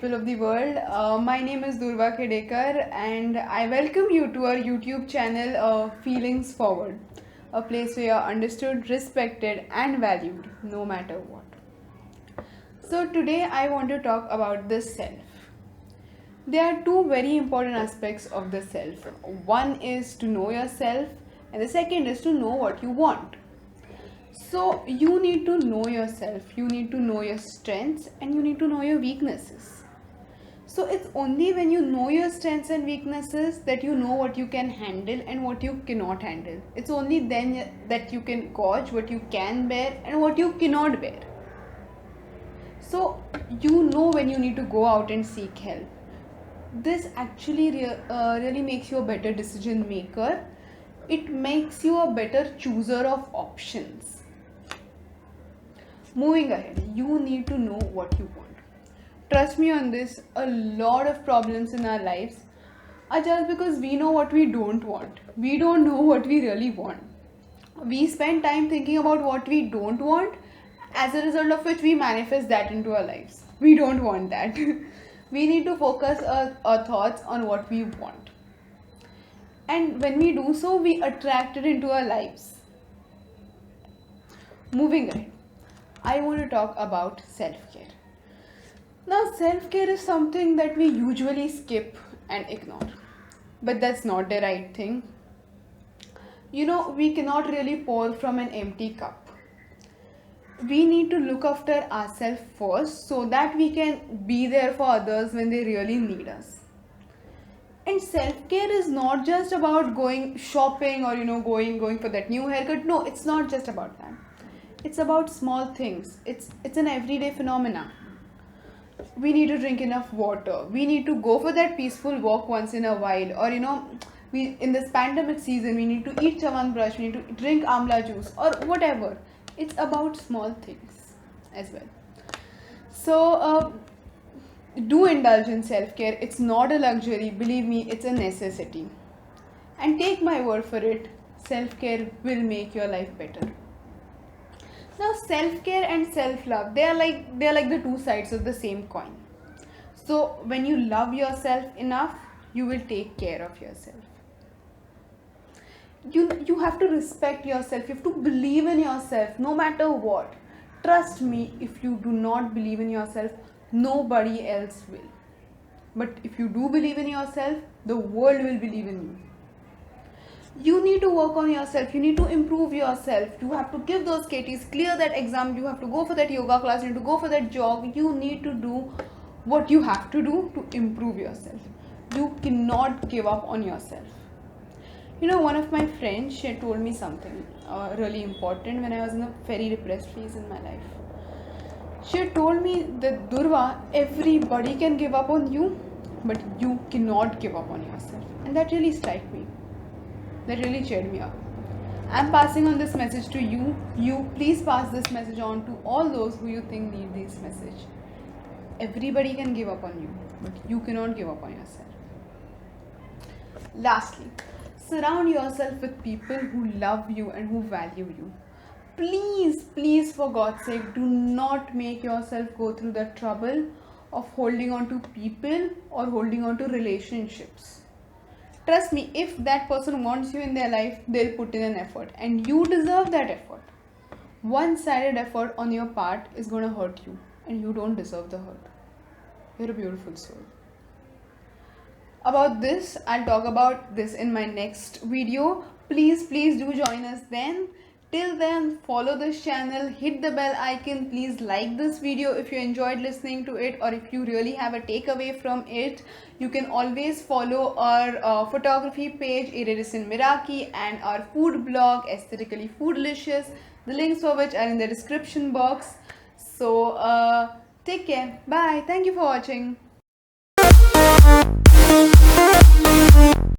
people of the world. My name is Durva Khedekar, and I welcome you to our YouTube channel, Feelings Forward, a place where you are understood, respected, and valued no matter what. So, today I want to talk about the self. There are two very important aspects of the self. One is to know yourself, and the second is to know what you want. So, you need to know yourself, you need to know your strengths, and you need to know your weaknesses. So, it's only when you know your strengths and weaknesses that you know what you can handle and what you cannot handle. It's only then that you can gauge what you can bear and what you cannot bear. So, you know when you need to go out and seek help. This actually really makes you a better decision maker. It makes you a better chooser of options. Moving ahead, you need to know what you want. Trust me on this, a lot of problems in our lives are just because we know what we don't want. We don't know what we really want. We spend time thinking about what we don't want, as a result of which we manifest that into our lives. We don't want that. We need to focus our thoughts on what we want. And when we do so, we attract it into our lives. Moving ahead, I want to talk about self-care. Now, self-care is something that we usually skip and ignore. But that's not the right thing. You know, we cannot really pour from an empty cup. We need to look after ourselves first so that we can be there for others when they really need us. And self-care is not just about going shopping or going for that new haircut. No, it's not just about that. It's about small things. It's an everyday phenomena. We need to drink enough water. We need to go for that peaceful walk once in a while. Or we in this pandemic season we need to eat Chyawanprash, we need to drink amla juice or whatever. It's about small things as well. So do indulge in self-care. It's not a luxury. Believe me, it's a necessity. And take my word for it, self-care will make your life better. Now, self-care and self-love, they are like the two sides of the same coin. So when you love yourself enough, you will take care of yourself. You have to respect yourself. You have to believe in yourself no matter what. Trust me, if you do not believe in yourself, nobody else will. But if you do believe in yourself, the world will believe in you. You need to work on yourself. You need to improve yourself. You have to give those KTs, clear that exam. You have to go for that yoga class. You need to go for that jog. You need to do what you have to do to improve yourself. You cannot give up on yourself. One of my friends, she had told me something really important when I was in a very depressed phase in my life. She had told me that, Durva, everybody can give up on you, but you cannot give up on yourself. And that really struck me. That really cheered me up. I'm passing on this message to you. You please pass this message on to all those who you think need this message. Everybody can give up on you, but you cannot give up on yourself. Lastly, surround yourself with people who love you and who value you. Please, for God's sake, do not make yourself go through the trouble of holding on to people or holding on to relationships. Trust me, if that person wants you in their life, they'll put in an effort and you deserve that effort. One-sided effort on your part is going to hurt you and you don't deserve the hurt. You're a beautiful soul. About this, I'll talk about this in my next video. Please do join us then. Till then, follow this channel, hit the bell icon. Please like this video if you enjoyed listening to it, or if you really have a takeaway from it. You can always follow our photography page, Iridescent Miraki, and our food blog, Aesthetically Foodlicious. The links for which are in the description box. So take care. Bye. Thank you for watching.